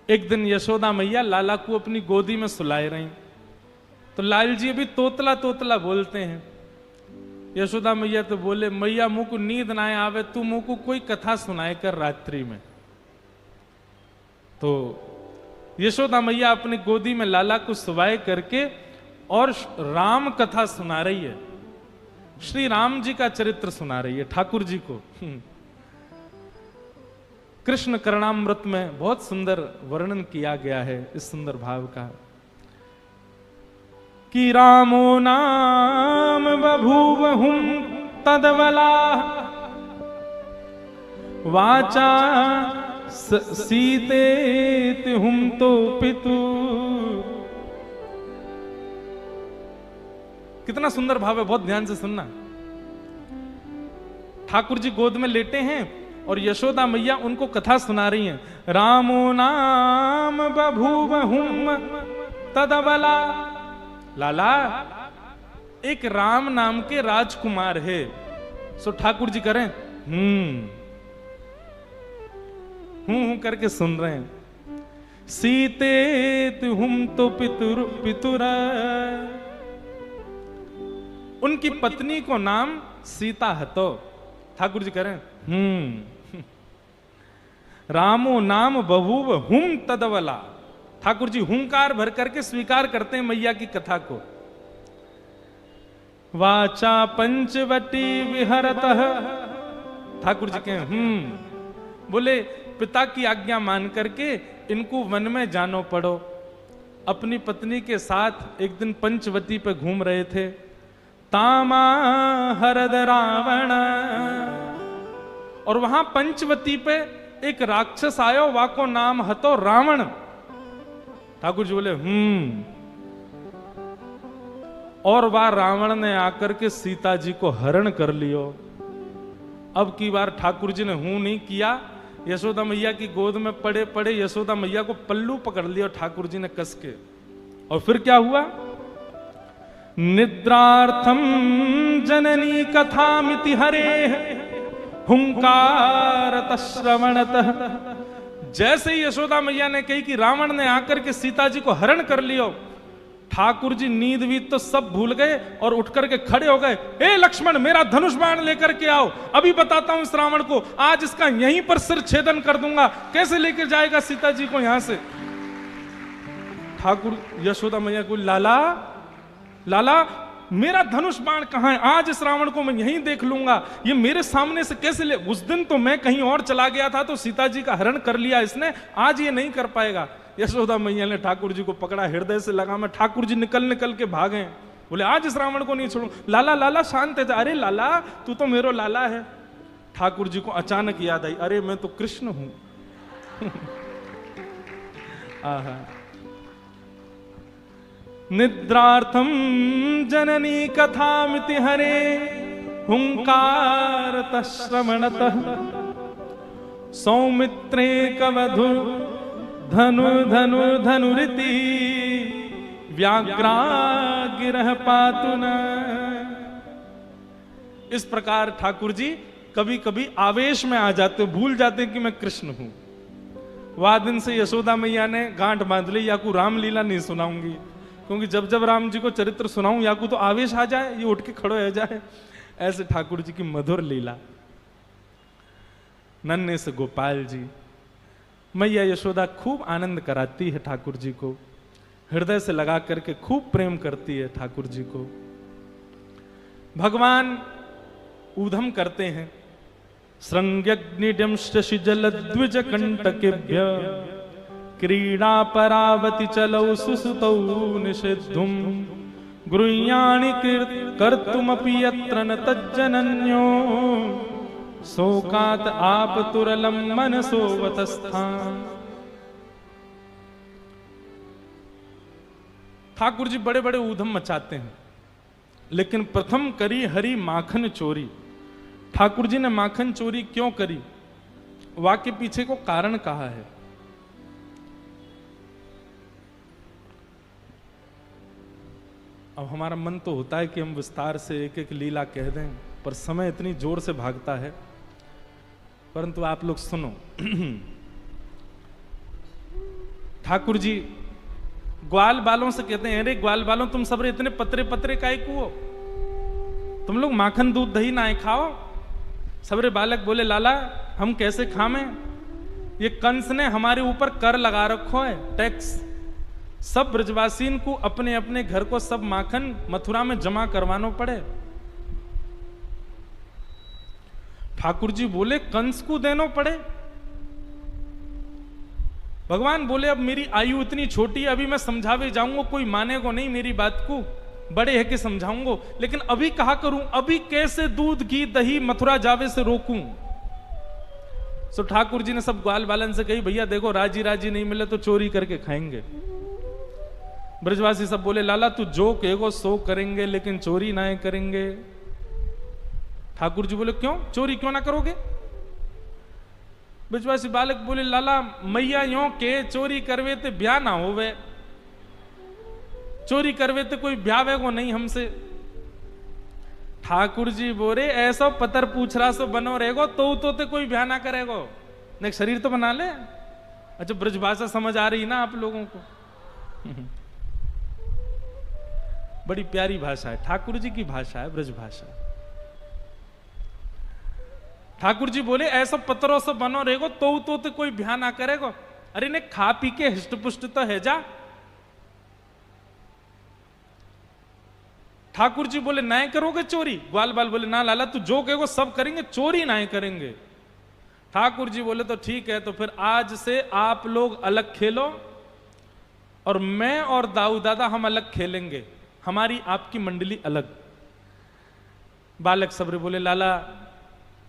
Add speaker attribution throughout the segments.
Speaker 1: एक दिन यशोदा मैया लाला को अपनी गोदी में सुलाए रही, तो लाल जी अभी तोतला तोतला बोलते हैं। यशोदा मैया तो बोले, मैया मुँह को नींद ना आवे, तू मुँह को कोई कथा सुनाए कर रात्रि में। तो यशोदा मैया अपनी गोदी में लाला को सुवाए करके और राम कथा सुना रही है, श्री राम जी का चरित्र सुना रही है ठाकुर जी को। कृष्ण करणामृत में बहुत सुंदर वर्णन किया गया है इस सुंदर भाव का कि रामो नाम बभूवहुं तदवला वाचा सीते हुम तो पितु। कितना सुंदर भाव है, बहुत ध्यान से सुनना। ठाकुर जी गोद में लेटे हैं और यशोदा मैया उनको कथा सुना रही हैं। रामो नाम बभूवहुम तदबला, लाला एक राम नाम के राजकुमार है। सो ठाकुर जी करें हूं करके सुन रहे हैं। सीते तुम तो पितुर, उनकी पत्नी को नाम सीता है। तो ठाकुर जी करें रामो नाम बभूव हुम तदवला। ठाकुर जी हुंकार भर करके स्वीकार करते हैं मैया की कथा को। वाचा पंचवटी विहरतः, ठाकुर जी कहें बोले पिता की आज्ञा मान करके इनको वन में जानो पड़ो। अपनी पत्नी के साथ एक दिन पंचवटी पे घूम रहे थे। तामा हरद रावण, और वहां पंचवती पे एक राक्षस आयो, वाको नाम हतो रावण। ठाकुर जी बोले और वह रावण ने आकर के सीता जी को हरण कर लियो। अब की बार ठाकुर जी ने नहीं किया, यशोदा मैया की गोद में पड़े पड़े यशोदा मैया को पल्लू पकड़ लिया ठाकुर जी ने कस के। और फिर क्या हुआ? निद्रार्थम जननी कथामिति हरे हुंकारत श्रवणतः। जैसे ही यशोदा मैया ने कही कि रावण ने आकर के सीता जी को हरण कर लियो, ठाकुर जी नींद वीत तो सब भूल गए और उठ करके खड़े हो गए। ए लक्ष्मण, मेरा धनुष बाण लेकर के आओ, अभी बताता हूं इस रावण को, आज इसका यहीं पर सिर छेदन कर दूंगा। कैसे लेकर जाएगा सीता जी को यहां से? ठाकुर यशोदा मैया को, लाला लाला मेरा धनुष बाण कहां है? आज इस रावण को मैं यहीं देख लूंगा, ये मेरे सामने से कैसे ले? उस दिन तो मैं कहीं और चला गया था तो सीता जी का हरण कर लिया इसने, आज ये नहीं कर पाएगा। यशोदा मैया ने ठाकुर जी को पकड़ा, हृदय से लगा में। ठाकुर जी निकल निकल के भागे, बोले आज इस रावण को नहीं छोड़ूं। लाला लाला शांत है। अरे लाला, तू तो मेरो लाला है। ठाकुर जी को अचानक याद आई, अरे मैं तो कृष्ण हूं। आहा। निद्रार्थम जननी कथामिति हरे हुंकारतः श्रवणतः सौमित्रे कवधु धनु धनु धनुरिति व्याघ्रागिरः पातुना। इस प्रकार ठाकुर जी कभी कभी आवेश में आ जाते, भूल जाते कि मैं कृष्ण हूं। वह दिन से यशोदा मैया ने गांठ बांध ली, याकू रामलीला नहीं सुनाऊंगी, क्योंकि जब जब राम जी को चरित्र सुनाऊं याकू तो आवेश आ जाए, ये उठ के खड़ो हो जाए। ऐसे ठाकुर जी की मधुर लीला। नन्हे से गोपाल जी, मैया यशोदा खूब आनंद कराती है ठाकुर जी को, हृदय से लगा करके खूब प्रेम करती है ठाकुर जी को। भगवान ऊधम करते हैं, श्रृंग्यग्निड्यं शशि जलद्विज कंटकेभ्य क्रीडा परावति चलौ सुसुतौ निषिद्धुम गृह्याणि कर्तुमपि यत्र न तज्जनन्यो शोकात आपतुरलं मनसो वतस्थान। ठाकुर जी बड़े बड़े ऊधम मचाते हैं, लेकिन प्रथम करी हरि माखन चोरी। ठाकुर जी ने माखन चोरी क्यों करी? वाक्य पीछे को कारण कहा है। अब हमारा मन तो होता है कि हम विस्तार से एक एक लीला कह दें, पर समय इतनी जोर से भागता है। परंतु आप लोग सुनो। ठाकुर जी ग्वाल बालों से कहते हैं, अरे ग्वाल बालों तुम सब इतने पतरे पतरे काहे को हो, तुम लोग माखन दूध दही ना खाओ। सबरे बालक बोले लाला हम कैसे खामें, ये कंस ने हमारे ऊपर कर लगा रखो है, टैक्स। सब ब्रजवासीन को अपने अपने घर को सब माखन मथुरा में जमा करवानो पड़े। ठाकुर जी बोले कंस को देनो पड़े। भगवान बोले अब मेरी आयु इतनी छोटी है, अभी मैं समझावे जाऊंगा कोई मानेगा नहीं मेरी बात को, बड़े है कि समझाऊंगा, लेकिन अभी कहा करूं, अभी कैसे दूध घी दही मथुरा जावे से रोकूं। सो ठाकुर जी ने सब ग्वाल बालन से कही भैया देखो राजी राजी नहीं मिले तो चोरी करके खाएंगे। ब्रजवासी सब बोले लाला तू जो कहेगो सो करेंगे लेकिन चोरी ना करेंगे। ठाकुर जी बोले क्यों, चोरी क्यों ना करोगे। ब्रजवासी बालक बोले लाला मैया यो के चोरी करवे ते ब्याह ना होवे, चोरी करवे ते कोई ब्याह को नहीं हमसे। ठाकुर जी बोले ऐसा पतर पूछ रहा सो बनो रहेगो तो ते कोई ब्याह ना करेगो, नहीं शरीर तो बना ले। अच्छा ब्रजभाषा समझ आ रही ना आप लोगों को बड़ी प्यारी भाषा है, ठाकुर जी की भाषा है ब्रजभाषा। ठाकुर जी बोले ऐसा पत्रों से बनो रहेगो तो कोई ब्याह ना करेगो। अरे ने खा पी के हिष्ट पुष्ट तो है जा। ठाकुर जी बोले ना करोगे चोरी। ग्वाल बाल बोले ना लाला तू जो कहेगो सब करेंगे, चोरी ना करेंगे। ठाकुर जी बोले तो ठीक है, तो फिर आज से आप लोग अलग खेलो और मैं और दाऊ दादा हम अलग खेलेंगे, हमारी आपकी मंडली अलग। बालक सबरे बोले लाला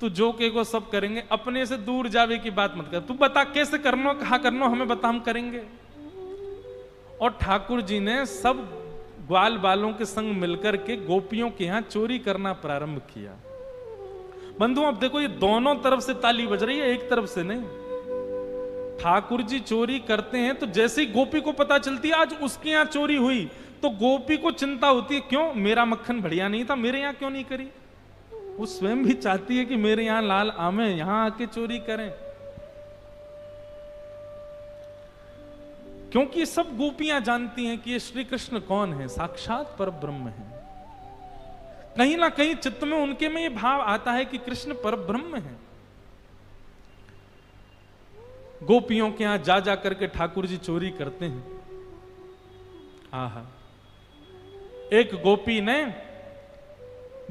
Speaker 1: तू जो कहेगो सब करेंगे, अपने से दूर जावे की बात मत कर, तू बता कैसे करनो कहा करनो हमें बता हम करेंगे। और ठाकुर जी ने सब ग्वाल बालों के संग मिलकर के गोपियों के यहां चोरी करना प्रारंभ किया। बंधु अब देखो ये दोनों तरफ से ताली बज रही है, एक तरफ से नहीं। ठाकुर जी चोरी करते हैं तो जैसे ही गोपी को पता चलती है आज उसके यहां चोरी हुई तो गोपी को चिंता होती है, क्यों मेरा मक्खन बढ़िया नहीं था, मेरे यहां क्यों नहीं करी। वो स्वयं भी चाहती है कि मेरे यहां लाल आमे, यहां आके चोरी करें। क्योंकि सब गोपियां जानती हैं कि ये श्री कृष्ण कौन है, साक्षात पर ब्रह्म है। कहीं ना कहीं चित्त में उनके में ये भाव आता है कि कृष्ण पर ब्रह्म है। गोपियों के यहां जा जा करके ठाकुर जी चोरी करते हैं। आहा, एक गोपी ने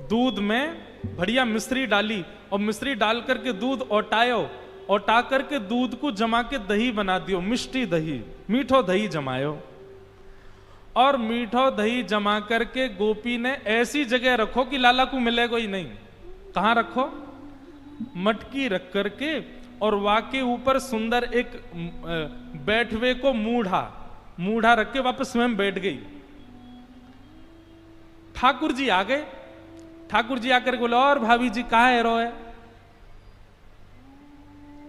Speaker 1: दूध में बढ़िया मिश्री डाली और मिश्री डाल करके दूध ओटायो, ओटा करके दूध को जमा के दही बना दियो, मिष्टी दही, मीठो दही जमायो। और मीठो दही जमा करके गोपी ने ऐसी जगह रखो कि लाला को मिलेगा ही नहीं। कहां रखो, मटकी रख करके और वाके ऊपर सुंदर एक बैठवे को मूढ़ा रख के वापस स्वयं बैठ गई। ठाकुर जी आ गए। ठाकुर जी आकर बोले और भाभी जी कहा हेरो है।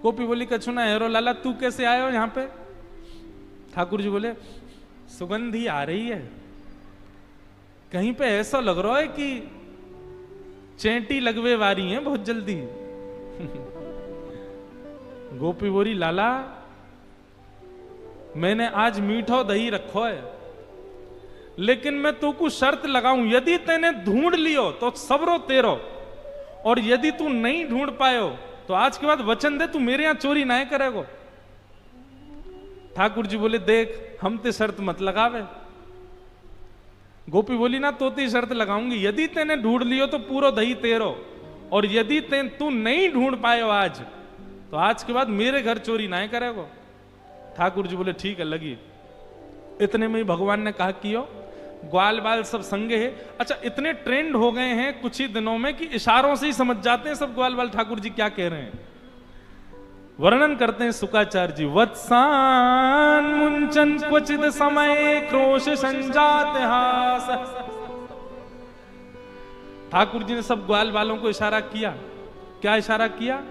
Speaker 1: गोपी बोली कछु ना हेरो, लाला तू कैसे आए हो यहां पे। ठाकुर जी बोले सुगंधी आ रही है, कहीं पे ऐसा लग रहा है कि चेंटी लगवे वारी है बहुत जल्दी गोपी बोली लाला मैंने आज मीठो दही रखो है, लेकिन मैं तू को शर्त लगाऊं, यदि तेने ढूंढ लियो तो सबरो तेरो, और यदि तू नहीं ढूंढ पायो तो आज के बाद वचन दे तू मेरे यहां चोरी ना करेगो। ठाकुर जी बोले देख हम ते शर्त मत लगावे। गोपी बोली ना तो ती शर्त लगाऊंगी, यदि तेने ढूंढ लियो तो पूरा दही तेरो, और यदि तू नहीं ढूंढ पायो आज तो आज के बाद मेरे घर चोरी ना करेगो। ठाकुर जी बोले ठीक है लगी। इतने में ही भगवान ने कहा कियो, ग्वाल बाल सब संगे है। अच्छा इतने ट्रेंड हो गए हैं कुछ ही दिनों में कि इशारों से ही समझ जाते हैं सब ग्वाल बाल ठाकुर जी क्या कह रहे हैं। वर्णन करते हैं सुकाचार्य जी, वत्सान मुंचन क्वचित समय क्रोश संजात हास। ठाकुर जी ने सब ग्वाल बालों को इशारा किया। क्या इशारा किया,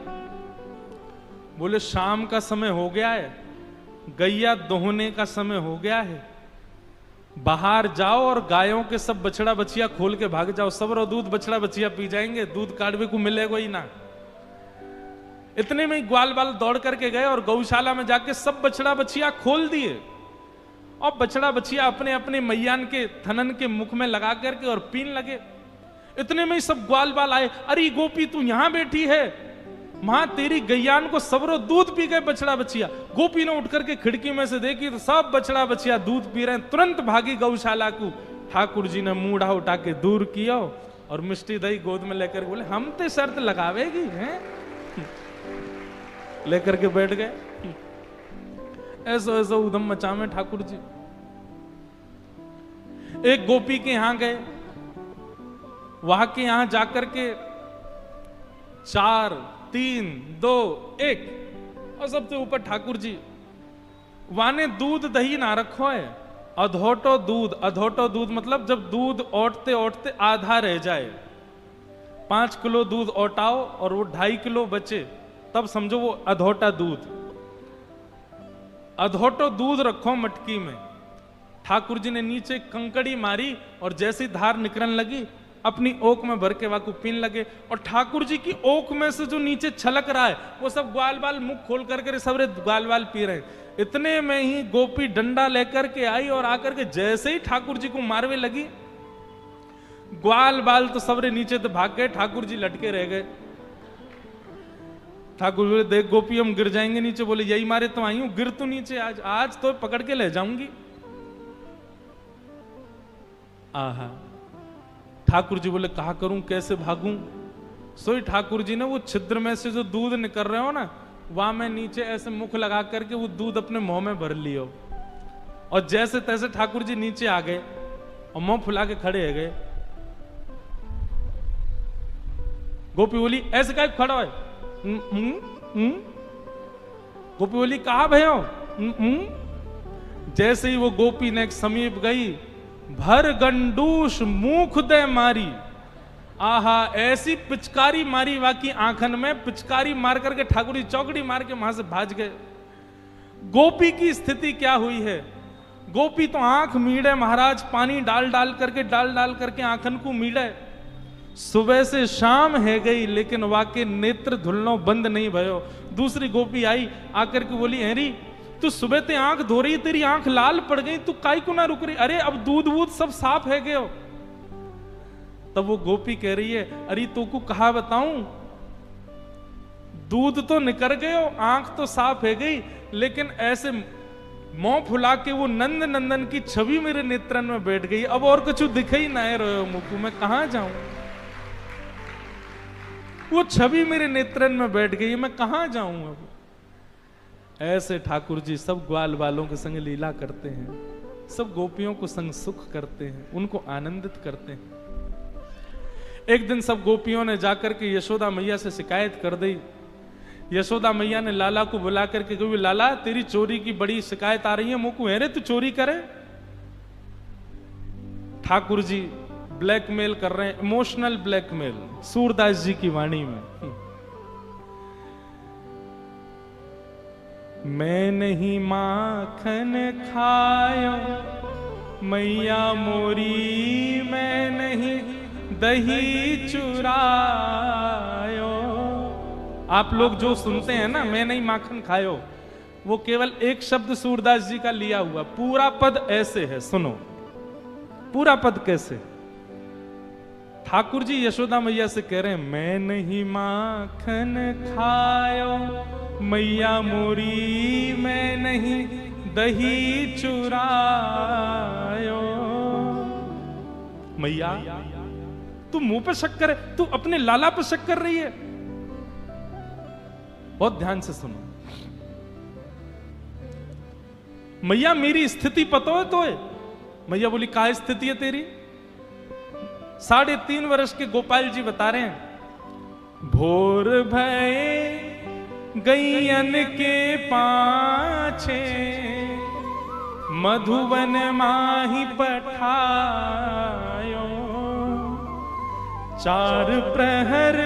Speaker 1: बोले शाम का समय हो गया है, गैया दोहने का समय हो गया है, बाहर जाओ और गायों के सब बछड़ा बछिया खोल के भाग जाओ, सब रो दूध बछड़ा बछिया पी जाएंगे, दूध काढ़वे को मिलेगा ही ना। इतने में ही ग्वाल बाल दौड़ करके गए और गौशाला में जाके सब बछड़ा बछिया खोल दिए और बछड़ा बछिया अपने अपने मैयान के थनन के मुख में लगा करके और पीन लगे। इतने में ही सब ग्वाल बाल आए, अरे गोपी तू यहां बैठी है, मां तेरी गैयान को सबरो दूध पी गए बछड़ा बछिया। गोपी ने उठ करके खिड़की में से देखी तो सब बछड़ा बछिया दूध पी रहे हैं। तुरंत भागी गौशाला को। ठाकुर जी ने मूढ़ा उठा के दूर किया और मिष्टी दही गोद में लेकर बोले हम तो शर्त लगावेगी हैं, लेकर के बैठ गए। ऐसा ऐसा उधम मचा में ठाकुर जी। एक गोपी के यहां गए, वहां के यहां जाकर के 4 3 2 1 और सबसे ऊपर ठाकुर जी। वाने दूध दही ना रखो है, अधोटो दूध। अधोटो दूध मतलब जब दूध ओटते ओटते आधा रह जाए, 5 किलो दूध ओटाओ और वो 2.5 किलो बचे, तब समझो वो अधोटा दूध। अधोटो दूध रखो मटकी में। ठाकुर जी ने नीचे कंकड़ी मारी और जैसी धार निकलने लगी अपनी ओक में भर के वाकू पीन लगे। और ठाकुर जी की ओक में से जो नीचे छलक रहा है वो सब ग्वाल बाल मुख खोल करके सब ग्वाल बाल पी रहे हैं। इतने में ही गोपी डंडा लेकर के आई और आकर के जैसे ही ठाकुर जी को मारवे लगी, ग्वाल बाल तो सबरे नीचे तो भाग गए, ठाकुर जी लटके रह गए। ठाकुर बोले देख गोपी हम गिर जाएंगे नीचे। बोले यही मारे तो आई हूं, गिर तो नीचे आज तो पकड़ के ले जाऊंगी। आहा। ठाकुर जी बोले कहा करूं, कैसे भागूं। सोई ठाकुर जी ने वो छिद्र में से जो दूध निकल रहे हो ना, वहां में नीचे ऐसे मुख लगा करके वो दूध अपने मुंह में भर लियो। और जैसे तैसे ठाकुर जी नीचे आ गए और मुंह फुला के खड़े हो गए। गोपी बोली ऐसे क्या खड़ा है? गोपी बोली कहा भयो? जैसे ही वो गोपी ने समीप गई, भर गंडूस मुख दे मारी। आहा, ऐसी पिचकारी मारी वाकी आंखन में, पिचकारी मार करके ठाकुर जी चौकड़ी मार के वहां से भाज गए। गोपी की स्थिति क्या हुई है? गोपी तो आंख मीड़े महाराज, पानी डाल डाल करके आंखन को मीड़े। सुबह से शाम है गई लेकिन वाके नेत्र धुलनो बंद नहीं भयो। दूसरी गोपी आई आकर के बोली हेरी तू सुबह ते आंख धो रही, तेरी आंख लाल पड़ गई, तू काई को ना रुक रही? अरे अब दूध वूध सब साफ है गयो। तब वो गोपी कह रही है अरे तू को कहा बताऊं, दूध तो निकल गयो, आंख तो साफ है गई, लेकिन ऐसे मुंह फुला के वो नंद नंदन की छवि मेरे नेत्रन में बैठ गई। अब और कुछ दिखे ही ना रहे मुझको, मैं कहां जाऊं? वो छवि मेरे नेत्रन में बैठ गई, मैं कहां जाऊं अब? ऐसे ठाकुर जी सब ग्वाल वालों के संग लीला करते हैं, सब गोपियों को संग सुख करते हैं, उनको आनंदित करते हैं। एक दिन सब गोपियों ने जाकर के यशोदा मैया से शिकायत कर दी। यशोदा मैया ने लाला को बुला करके कही लाला तेरी चोरी की बड़ी शिकायत आ रही है, मुझको है रे तू चोरी करे। ठाकुर जी ब्लैकमेल कर रहे हैं, इमोशनल ब्लैकमेल, सूरदास जी की वाणी में। मैं नहीं माखन खायो मैया मोरी, मैं नहीं दही चुरायो। आप लोग जो सुनते हैं ना मैं नहीं माखन खायो, वो केवल एक शब्द सूरदास जी का लिया हुआ। पूरा पद ऐसे है, सुनो पूरा पद कैसे। ठाकुर जी यशोदा मैया से कह रहे हैं मैं नहीं माखन खायो मैया मोरी, मैं नहीं दही चुरायो। मैया तू मुंह पे शक करे, तू अपने लाला पे शक कर रही है। बहुत ध्यान से सुनो मैया, मेरी स्थिति पता है तो है? मैया बोली क्या स्थिति है तेरी? 3.5 वर्ष के गोपाल जी बता रहे हैं भोर भये गैयन के पाछे, मधुवन माही पठायो। 4 प्रहर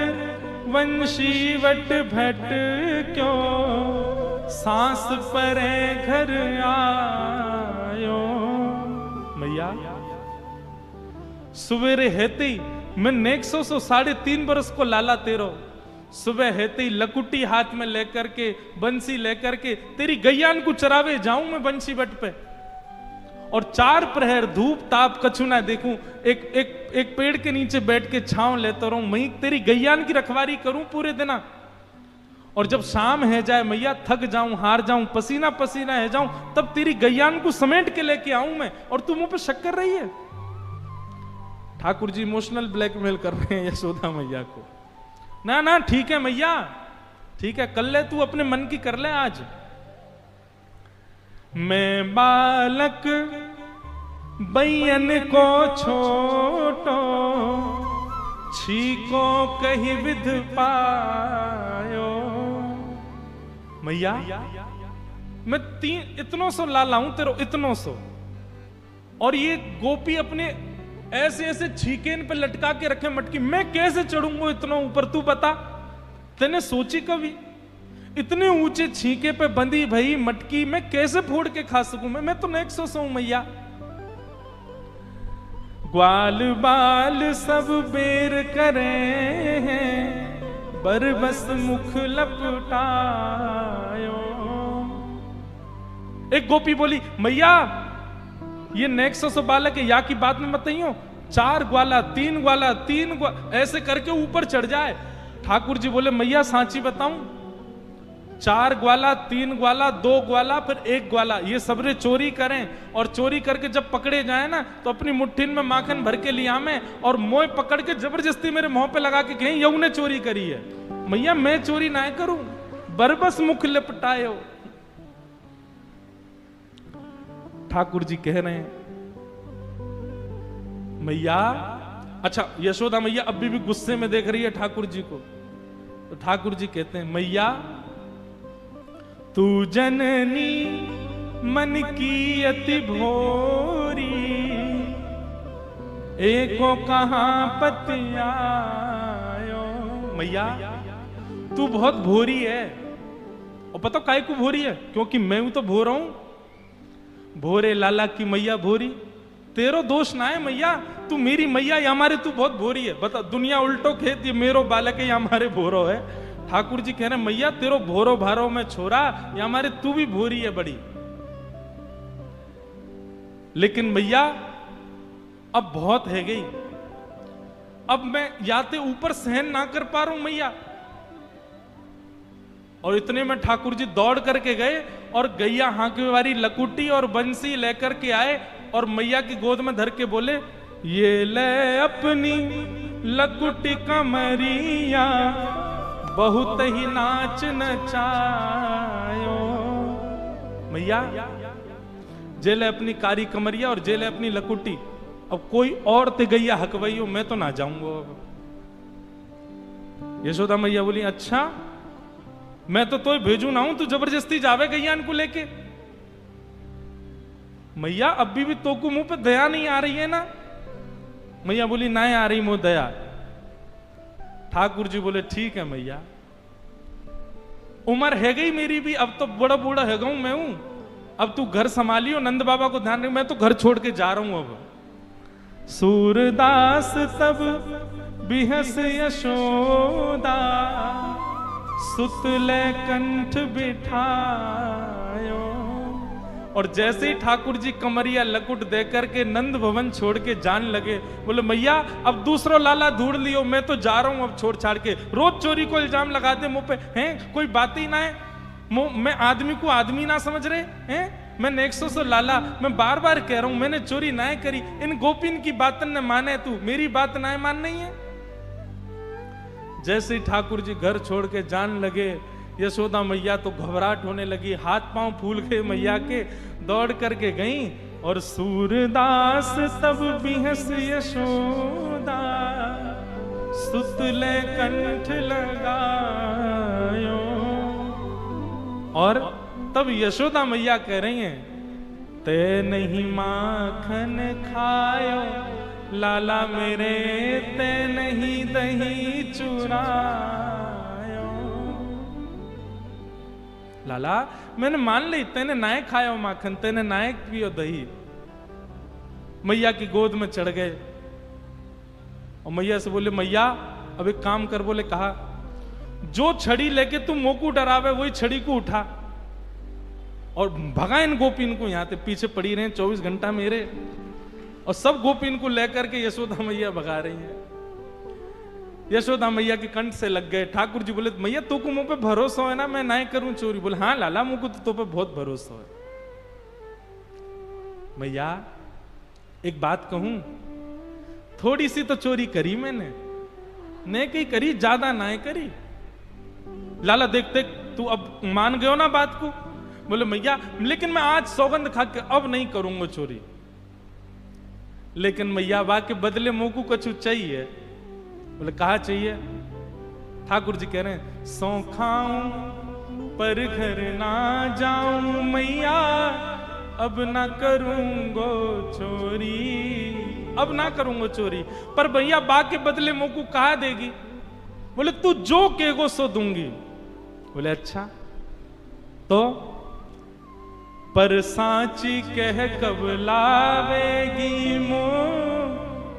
Speaker 1: वंशी वट भट क्यों, सांस परे घर आयो। मैया सुबेरे हेते मैं नेक्सो 3.5 वर्ष को लाला तेरो, सुबह हेते ही लकुटी हाथ में लेकर के बंसी लेकर के तेरी गैयान को चरावे जाऊं मैं बंसी बट पे। और 4 प्रहर धूप ताप कछु ना देखूं, एक पेड़ के नीचे बैठ के छांव लेता रहूं, मैं तेरी गैयान की रखवारी करूं पूरे दिन। और जब शाम है जाए मैया, थक जाऊं, हार जाऊं, पसीना पसीना है जाऊं, तब तेरी गैयान को समेट के लेके आऊं मैं, और तू मुंह पे शक कर रही है। ठाकुर जी इमोशनल ब्लैकमेल कर रहे हैं यशोदा मैया को। ना ना ठीक है मैया, ठीक है कर ले, तू अपने मन की कर ले आज। मैं बालक बैयन को छोटो, छीको कही विध पायो। मैया मैं इतनों सो लाला हूं तेरो, इतनों सो, और ये गोपी अपने ऐसे ऐसे छीके इन पे लटका के रखे मटकी, मैं कैसे चढ़ूंगा इतना ऊपर, तू बता। तेने सोची कभी? इतने ऊंचे छीके पे बंधी भई मटकी मैं कैसे फोड़ के खा सकूं? मैं तो नेक सो मैया। ग्वाल बाल सब बेर करे हैं, बरबस मुख लपटायो। एक गोपी बोली मैया ये नेक्सो बालक है, या की बात में मत नहीं हो, 4 ग्वाला 3 ग्वाला 3 ग्वाला ऐसे करके ऊपर चढ़ जाए। ठाकुर जी बोले मैया सांची बताऊं, 4 ग्वाला 3 ग्वाला 2 ग्वाला फिर 1 ग्वाला, ये सबरे चोरी करें, और चोरी करके जब पकड़े जाए ना तो अपनी मुट्ठी में माखन भर के लिया में, और मोय पकड़ के जबरदस्ती मेरे मुंह पे लगा के कहें यऊ ने चोरी करी है। मैया मैं चोरी ना करूं, बरबस मुख लपटायो। ठाकुर जी कह रहे हैं मैया, अच्छा यशोदा मैया अभी भी गुस्से में देख रही है ठाकुर जी को, तो ठाकुर जी कहते हैं मैया तू जननी मन की अति भोरी, एको कहां पतियायो। मैया तू बहुत भोरी है, और पता काहे को भोरी है? क्योंकि मैं हूं तो भोरा हूं। भोरे लाला की मैया भोरी, तेरो दोष ना है मैया, तू मेरी मैया या हमारे तू बहुत भोरी है। बता दुनिया उल्टो खेत, ये मेरो बालक है या हमारे भोरो है। ठाकुर जी कह रहे हैं मैया तेरो भोरो भारो में छोरा, या हमारे तू भी भोरी है बड़ी। लेकिन मैया अब बहुत है गई, अब मैं याते ऊपर सहन ना कर पा रहा हूं मैया। और इतने में ठाकुर जी दौड़ करके गए और गैया हांके वाली लकुटी और बंसी लेकर के आए, और मैया की गोद में धर के बोले ये ले अपनी लकुटी कमरिया, बहुत ही नाच नचायो। मैया जेले अपनी कारी कमरिया और जेले अपनी लकुटी, अब कोई और ते गैया हकवैयो, मैं तो ना जाऊंगा। यशोदा मैया बोली अच्छा मैं तो भेजू ना हूं, तू जबरदस्ती जावे गैयान को लेके। मैया अभी भी तो को मुंह पे दया नहीं आ रही है ना? मैया बोली ना आ रही मुंह दया। ठाकुर जी बोले ठीक है मैया, उम्र है गई मेरी भी, अब तो बड़ा बूढ़ा है गऊ मैं हूं, अब तू घर संभालियो, नंद बाबा को ध्यान रख, मैं तो घर छोड़ के जा रहा हूं अब। सूरदास तब बिहस यशोदा, सुतले कंठ बिठायो। और जैसे ही ठाकुर जी कमरिया लकुट दे करके नंद भवन छोड़ के जान लगे, बोले मैया अब दूसरा लाला ढूंढ लियो, मैं तो जा रहा हूं अब छोड़ छाड़ के। रोज चोरी को इल्जाम लगा दे मुंह पे, हैं कोई बात ही ना है, मैं आदमी को आदमी ना समझ रहे हैं। मैं नेक्सो से लाला, मैं बार बार कह रहा हूं मैंने चोरी ना करी, इन गोपिन की बात न माने, तू मेरी बात ना मान नहीं है। जैसे ही ठाकुर जी घर छोड़ के जान लगे, यशोदा मैया तो घबराहट होने लगी, हाथ पांव फूल गए मैया के, दौड़ करके गई। और सूरदास तब बिहस यशोदा, सुतले कंठ लगायो। और तब यशोदा मैया कह रही हैं ते नहीं माखन खायो, लाला मेरे ते नहीं दही चुरायो। लाला मैंने मान ली तेने नाय खायो माखन, तेने नाय पियो दही। मैया की गोद में चढ़ गए और मैया से बोले मैया अब एक काम कर। बोले कहा जो छड़ी लेके तुम मोकू डरावे वही छड़ी को उठा। और भगा इन गोपीन को, यहाँ पे पीछे पड़ी रहे 24 घंटा मेरे, और सब गोपीन को लेकर के यशोदा मैया भगा रही है। यशोदा मैया के कंठ से लग गए। ठाकुर जी बोले मैया तो को मुंह पे भरोसा है ना, मैं नहीं करूं चोरी। बोले हाँ लाला मुझको तो पे बहुत भरोसा है। मैया एक बात कहूं, थोड़ी सी तो चोरी करी मैंने, नहीं कहीं करी, ज्यादा ना करी। लाला देख देख तू अब मान गयो ना बात को। बोले मैया लेकिन मैं आज सौगंध खा के अब नहीं करूंगा चोरी। लेकिन मैया बा के बदले मोकू कुछ चाहिए। बोले कहा चाहिए? ठाकुर जी कह रहे हैं सौ खाऊं पर घर ना जाऊं मैया, अब ना करूंगो चोरी, अब ना करूंगो चोरी। पर भैया बा के बदले मोकू कहा देगी? बोले तू जो कहेगो सो दूंगी। बोले अच्छा तो पर सांची कह कब लावेगी मो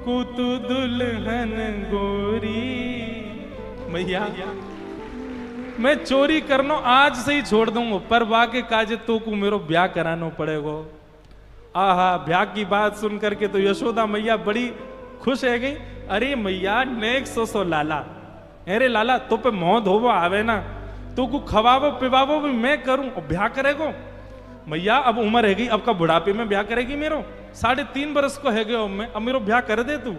Speaker 1: कुतु दुल्हन गोरी। मैया मैं चोरी करनो आज से ही छोड़ दूंगा, पर वाके काजे तो को मेरो ब्याह करानो पड़ेगो। आहा ब्याह की बात सुन करके तो यशोदा मैया बड़ी खुश है गई। अरे मैया नेक्स्ट सो लाला, अरे लाला तो पे मोह धोवो आवे ना, तो को खवावो पिवावो भी मैं करूं और ब्याह करेगो। मैया अब उम्र है गई, अब का बुढ़ापे में ब्याह करेगी मेरो, 3.5 बरस को है गयो मैं, अब मेरो ब्याह कर दे तू।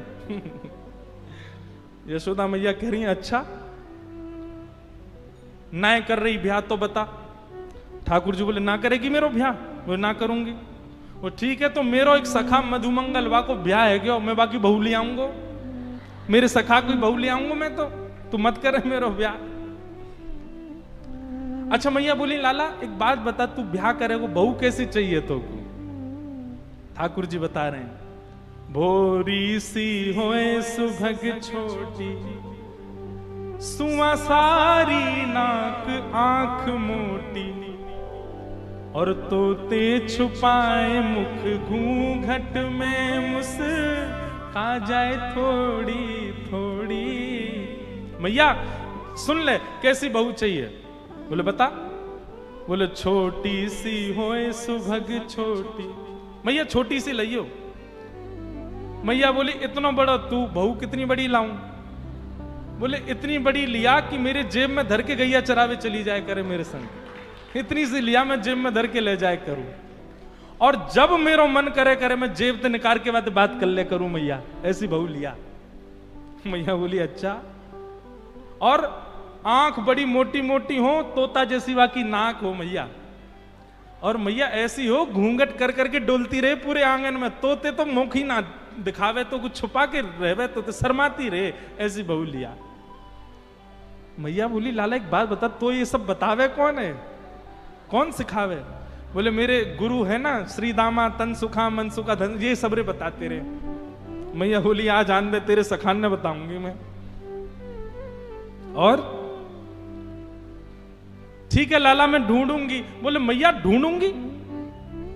Speaker 1: यशोदा मैया कह रही है अच्छा ना कर रही ब्याह तो बता। ठाकुर जी बोले ना करेगी मेरो ब्याह? वो ना करूंगी। वो ठीक है तो मेरो एक सखा मधुमंगल वा को ब्याह है गयो, मैं बाकी बहू ले आऊंगो, मेरे सखा को बहू ले आऊंगो मैं, तो तू मत करे मेरो ब्याह। अच्छा मैया बोली लाला एक बात बता, तू ब्याह करेगो बहू कैसी चाहिए तो? ठाकुर जी बता रहे हैं भोरी सी होए सुभग छोटी, सुआ सारी नाक आंख मोटी, और तोते छुपाए मुख घूंघट में मुस्का जाए थोड़ी थोड़ी। मैया सुन ले कैसी बहू चाहिए? बोले बता। बोले छोटी सी होए सुभग छोटी। मैया छोटी सी लइयो। मैया बोली इतना बड़ा तू बहू कितनी बड़ी लाऊं? बोले इतनी बड़ी लिया कि मेरे जेब में धर के गैया चरावे चली जाए करे मेरे संग, इतनी सी लिया मैं जेब में धर के ले जाए करूं, और जब मेरा मन करे करे मैं जेब से निकाल के बात कर ले करूं मैया, ऐसी बहू लिया। मैया बोली अच्छा, और आंख बड़ी मोटी मोटी हो, तोता जैसी वाकी नाक हो मैया, और मैया ऐसी हो घूंघट कर करके डोलती रहे पूरे आंगन में, तोते तो मुख ही ना दिखावे तो कुछ छुपा के रहे तो शर्माती रहे, ऐसी बहू लिया। मैया बोली लाला एक बात बता, तो ये सब बतावे कौन है, कौन सिखावे? बोले मेरे गुरु है ना श्री दामा तन सुखा मन सुखा धन, ये सबरे बताते रहे। मैया बोली आज आन दे तेरे सखान ने बताऊंगी मैं। और ठीक है लाला मैं ढूंढूंगी। बोले मैया ढूंढूंगी?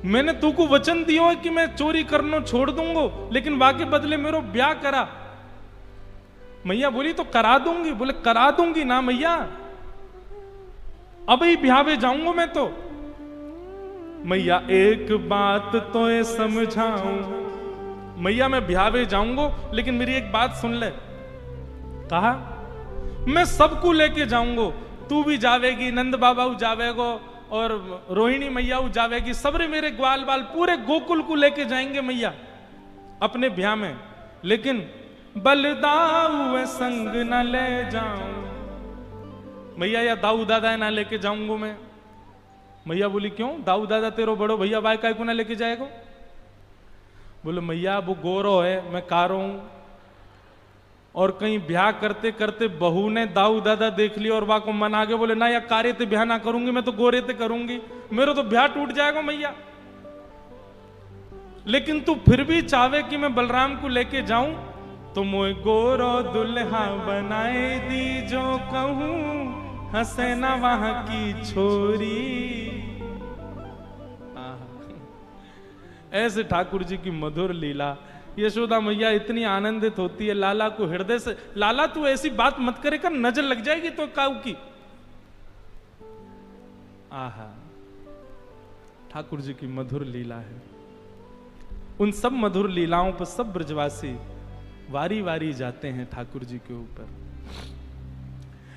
Speaker 1: मैंने तू को वचन दियो है कि मैं चोरी करना छोड़ दूंगा, लेकिन वाके बदले मेरो ब्याह करा। मैया बोली तो करा दूंगी। बोले करा दूंगी ना मैया, अब ही ब्याह जाऊंगा मैं तो। मैया एक बात तो ये समझाऊं, मैया मैं ब्याह जाऊंगा लेकिन मेरी एक बात सुन ले। कहा मैं सबको लेके जाऊंगा, तू भी जावेगी, नंद बाबा जावेगो, और रोहिणी मैया जावेगी, सबरे मेरे ग्वाल बाल पूरे गोकुल को लेके जाएंगे मैया अपने ब्याह में, लेकिन बलदाऊ संग न ले जाऊं मैया, या दाऊ दादा ना लेके जाऊंगा मैं। मैया बोली क्यों? दाऊ दादा तेरो बड़ो भैया भाई काय को ना लेके जाएगो? बोले मैया वो गोरो है, मैं कारो हूं, और कहीं ब्याह करते करते बहू ने दाऊ दादा देख लिया और वहां को मन आगे, बोले ना या कारे ते ब्याह ना करूंगी, मैं तो गोरे ते करूंगी, मेरा तो ब्याह टूट जाएगा मैया। लेकिन तू फिर भी चाहे कि मैं बलराम को लेके जाऊं, तो मोए गोरो दुल्हा बनाए दी, जो कहूं हंसे ना वहां की छोरी। ऐसे ठाकुर जी की मधुर लीला। यशोदा मैया इतनी आनंदित होती है लाला को हृदय से, लाला तू ऐसी बात मत करे कर, नजर लग जाएगी तो काऊ की। आहा ठाकुर जी की मधुर लीला है। उन सब मधुर लीलाओं पर सब ब्रजवासी वारी वारी जाते हैं ठाकुर जी के ऊपर।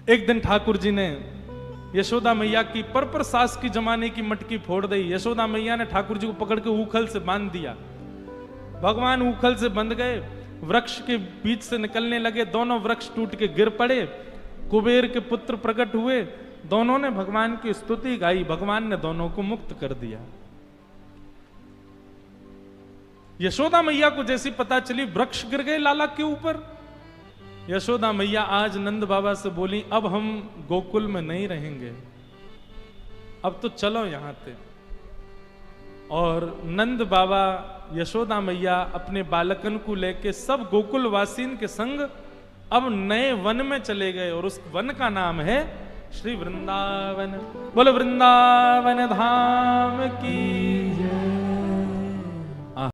Speaker 1: एक दिन ठाकुर जी ने यशोदा मैया की पर सास की जमाने की मटकी फोड़ दी। यशोदा मैया ने ठाकुर जी को पकड़ के ऊखल से बांध दिया। भगवान ऊखल से बंध गए, वृक्ष के बीच से निकलने लगे, दोनों वृक्ष टूट के गिर पड़े। कुबेर के पुत्र प्रकट हुए, दोनों ने भगवान की स्तुति गाई, भगवान ने दोनों को मुक्त कर दिया। यशोदा मैया को जैसी पता चली वृक्ष गिर गए लाला के ऊपर, यशोदा मैया आज नंद बाबा से बोली, अब हम गोकुल में नहीं रहेंगे, अब तो चलो यहां से। और नंद बाबा यशोदा मैया अपने बालकन को लेके सब गोकुल वासीन के संग अब नए वन में चले गए, और उस वन का नाम है श्री वृंदावन। बोलो वृंदावन धाम की